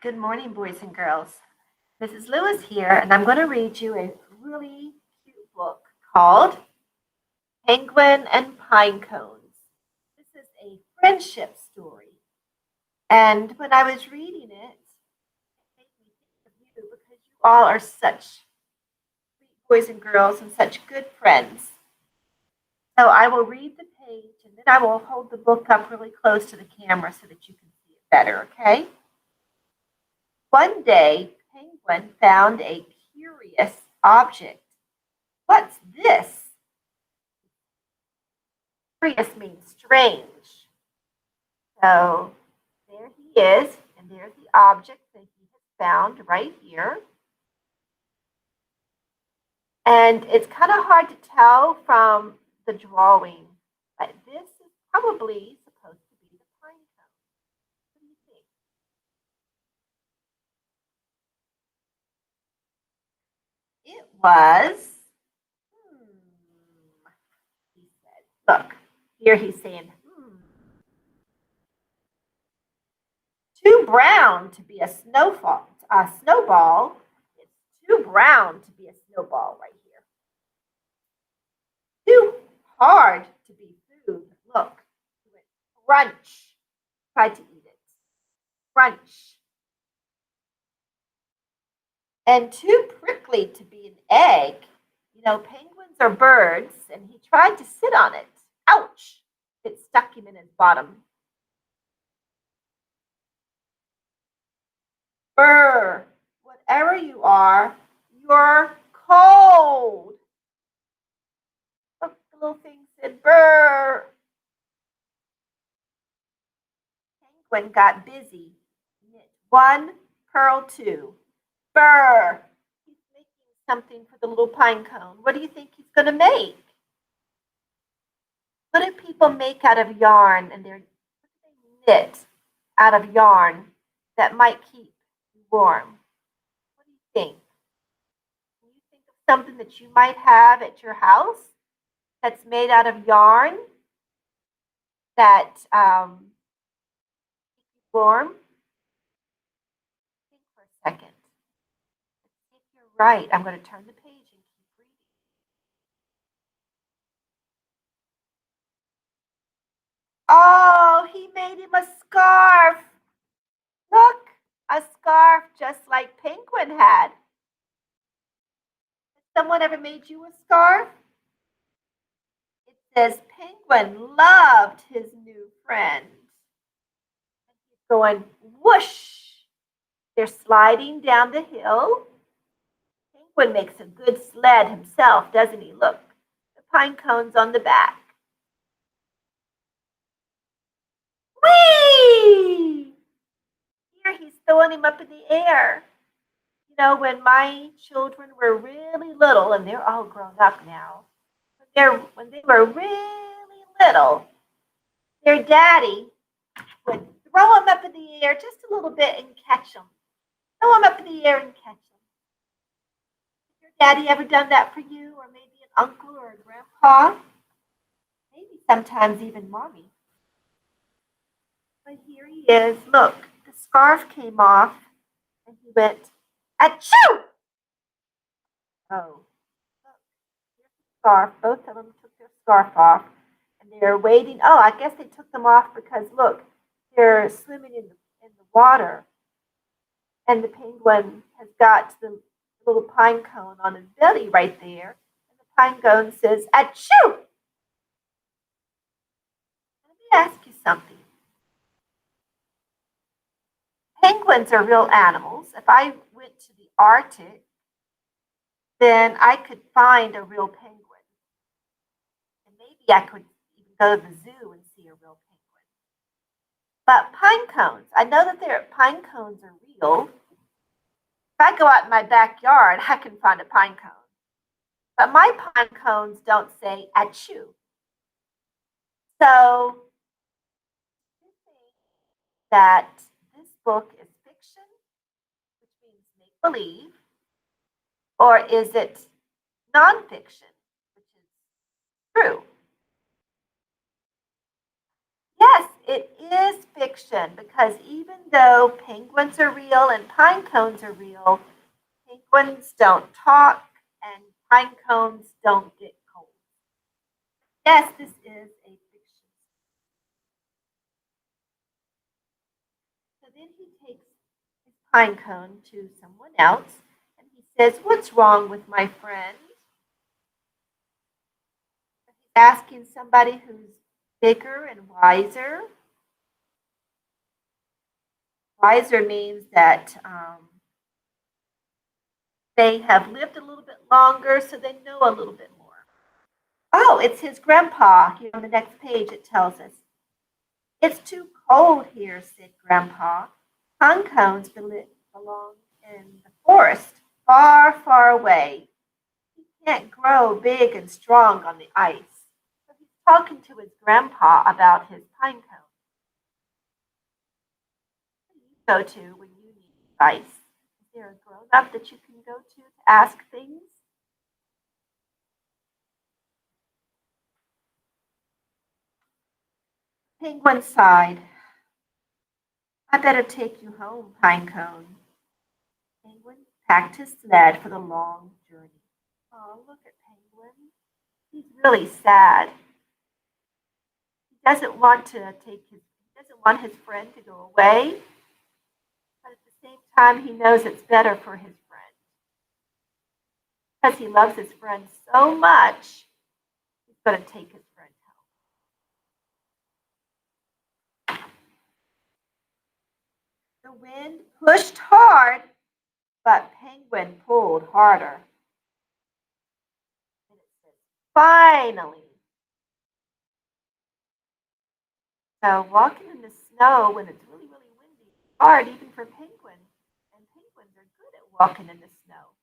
Good morning, boys and girls. Mrs. Lewis here, and I'm going to read you a really cute book called Penguin and Pinecones. This is a friendship story. And when I was reading it made me think of you because you all are such sweet boys and girls and such good friends. So I will read the page and then I will hold the book up really close to the camera so that you can see it better, okay? One day, Penguin found a curious object. What's this? Curious means strange. So there he is, and there's the object that he has found right here. And it's kind of hard to tell from the drawing, but this is probably supposed to be the pine cone. What do you think? It was, he said. Look, here he's saying, too brown to be a snowball. It's too brown to be a snowball right here. Too hard to be food. Look, it went crunch. Tried to eat it. Crunch. And too prickly to be an egg. You know, penguins are birds, and he tried to sit on it. Ouch! It stuck him in his bottom. Brr, whatever you are, you're cold. Look, the little thing said, brr. Penguin got busy. Knit one, purl two. Brr. He's making something for the little pine cone. What do you think he's going to make? What do people make out of yarn? And they knit out of yarn that might keep you warm. What do you think? Can you think of something that you might have at your house that's made out of yarn that keeps you warm? Think for a second. If you're right, I'm going to turn the page and keep reading. Oh, he made him a scarf. Look, a scarf just like Penguin had. Has someone ever made you a scarf? It says Penguin loved his new friend. And he's going whoosh. They're sliding down the hill. Penguin makes a good sled himself, doesn't he? Look, the pine cone's on the back. Whee! Here he's throwing him up in the air. You know, when my children were really little, and they're all grown up now, when they were really little, their daddy would throw them up in the air just a little bit and catch them. Throw them up in the air and catch them. Has your daddy ever done that for you, or maybe an uncle or a grandpa? Maybe sometimes even mommy. But here he is. Look, the scarf came off, and he went, achoo! Oh, look, here's the scarf. Both of them took their scarf off, and they're waiting. Oh, I guess they took them off because, look, they're swimming in the water, and the penguin has got the little pine cone on his belly right there, and the pine cone says, achoo! Let me ask you something. Penguins are real animals. If I went to the Arctic, then I could find a real penguin. And maybe I could even go to the zoo and see a real penguin. But pine cones, I know that pine cones are real. If I go out in my backyard, I can find a pine cone. But my pine cones don't say achoo. So you think that this book is fiction, which means make believe, or is it nonfiction, which is true? Yes, it is fiction because even though penguins are real and pine cones are real, penguins don't talk and pine cones don't get cold. Yes, this is a fiction. So then he takes his pine cone to someone else and he says, "What's wrong with my friend?" He's asking somebody who's bigger and wiser. Wiser means that they have lived a little bit longer, so they know a little bit more. Oh, it's his grandpa. Here on the next page, it tells us. "It's too cold here," said Grandpa. "Pine cones belong in the forest, far, far away. He can't grow big and strong on the ice." So he's talking to his grandpa about his pine cone. Who do you go to when you need advice? Is there a grown up that you can go to ask things? Penguin sighed. "I better take you home, Pinecone." Penguin packed his sled for the long journey. Oh, look at Penguin. He's really sad. He doesn't want to he doesn't want his friend to go away, but at the same time he knows it's better for his friend. Because he loves his friend so much, he's going to take his friend home. The wind pushed hard, but Penguin pulled harder. And it says, "Finally." So walking in the snow when it's really, really windy is hard even for penguins. And penguins are good at walking in the snow.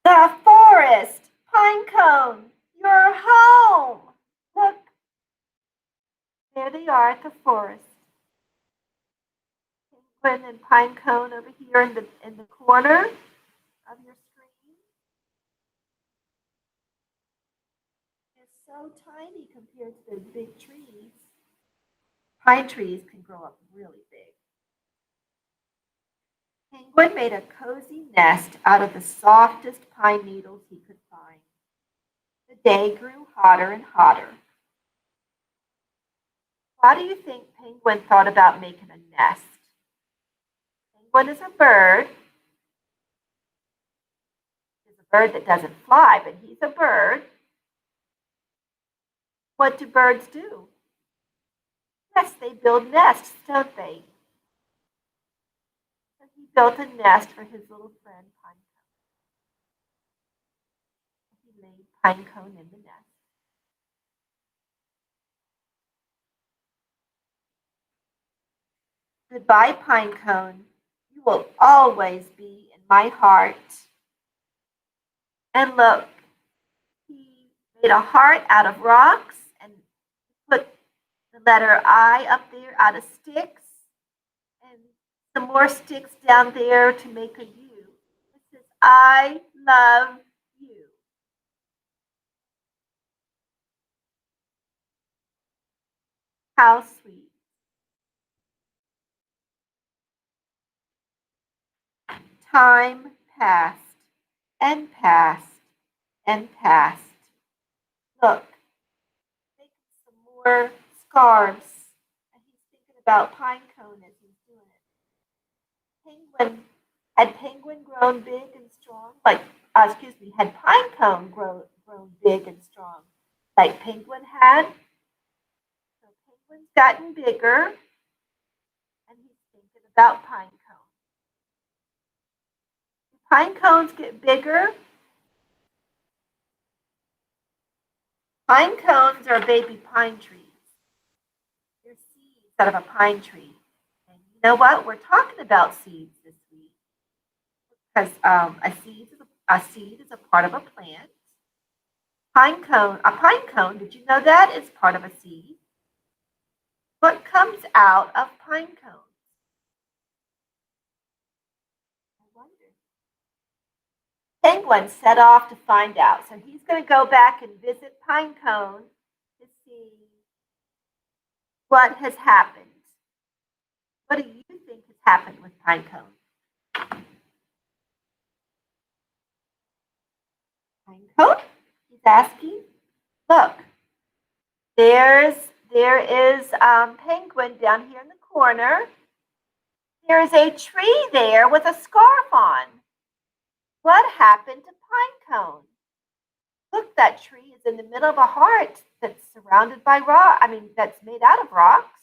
"The forest! Pinecone! You're home!" Look, there they are at the forest. Penguin and Pinecone over here in the corner of your screen. They're so tiny compared to those big trees. Pine trees can grow up really big. Penguin made a cozy nest out of the softest pine needles he could find. The day grew hotter and hotter. Why do you think Penguin thought about making a nest? Penguin is a bird. He's a bird that doesn't fly, but he's a bird. What do birds do? Yes, they build nests, don't they? So he built a nest for his little friend Pinecone. He laid Pinecone in the nest. "Goodbye, Pinecone. You will always be in my heart." And look, he made a heart out of rocks and put the letter I up there out of sticks and some more sticks down there to make a U. It says, "I love you." How sweet. Time passed and passed and passed. Look, making some more scarves. And he's thinking about Pinecone as he's doing it. Had Penguin grown big and strong? Had Pinecone grown big and strong like Penguin had? So Penguin's gotten bigger and he's thinking about Pinecone. Do pine cones get bigger? Pine cones are baby pine trees. They're seeds out of a pine tree. And you know what? We're talking about seeds this week because a seed is a part of a plant. A pine cone, did you know that is part of a seed? What comes out of pine cones? I wonder. Penguin set off to find out. So he's going to go back and visit Pinecone to see what has happened. What do you think has happened with Pinecone? Pinecone? He's asking. Look, there is Penguin down here in the corner. There is a tree there with a scarf on. What happened to Pinecone? Look, that tree is in the middle of a heart that's surrounded by that's made out of rocks.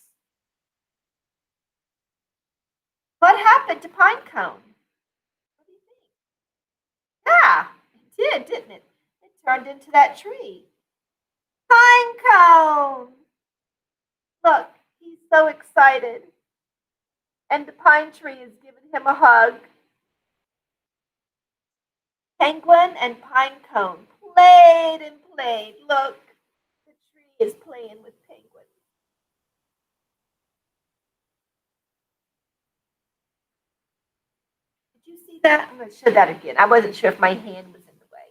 What happened to Pinecone? What do you think? Yeah, it did, didn't it? It turned into that tree. Pinecone! Look, he's so excited. And the pine tree is giving him a hug. Penguin and Pinecone played and played. Look, the tree is playing with Penguin. Did you see that? I'm going to show that again. I wasn't sure if my hand was in the way.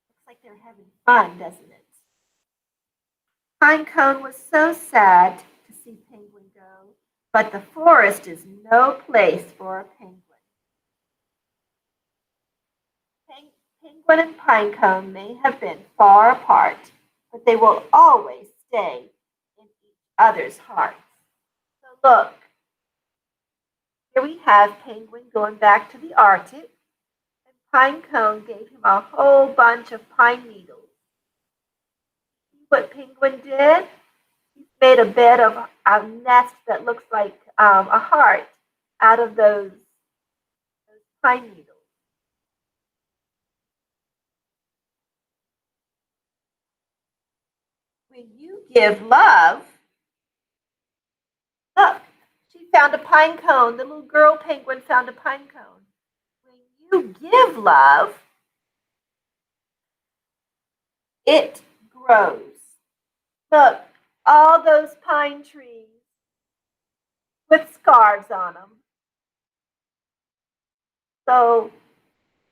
Looks like they're having fun, doesn't it? Pinecone was so sad to see Penguin go, but the forest is no place for a penguin. Penguin and Pinecone may have been far apart, but they will always stay in each other's hearts. So look, here we have Penguin going back to the Arctic, and Pinecone gave him a whole bunch of pine needles. See what Penguin did? He made a bed of a nest that looks like a heart out of those pine needles. When you give love, look, she found a pine cone. The little girl penguin found a pine cone. When you give love, it grows. Look, all those pine trees with scarves on them. So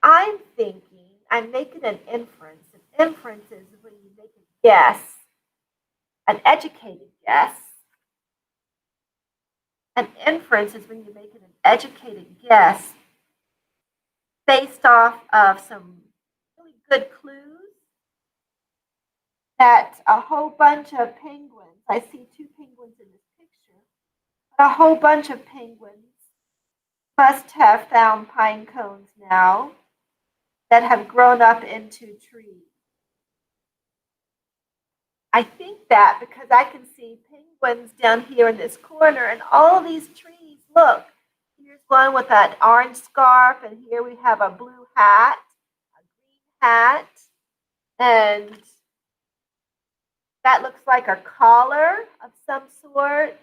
I'm thinking, I'm making an inference. An inference is when you make a guess, an educated guess. An inference is when you're making an educated guess based off of some really good clues that a whole bunch of penguins, I see two penguins in this picture, but a whole bunch of penguins must have found pine cones now that have grown up into trees. I think that because I can see penguins down here in this corner and all these trees. Look, here's one with an orange scarf, and here we have a blue hat, a green hat, and that looks like a collar of some sort.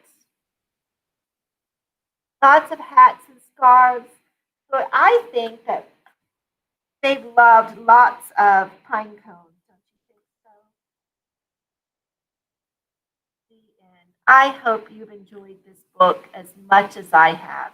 Lots of hats and scarves. So I think that they've loved lots of pine cones. Don't you think so? The end. I hope you've enjoyed this book as much as I have.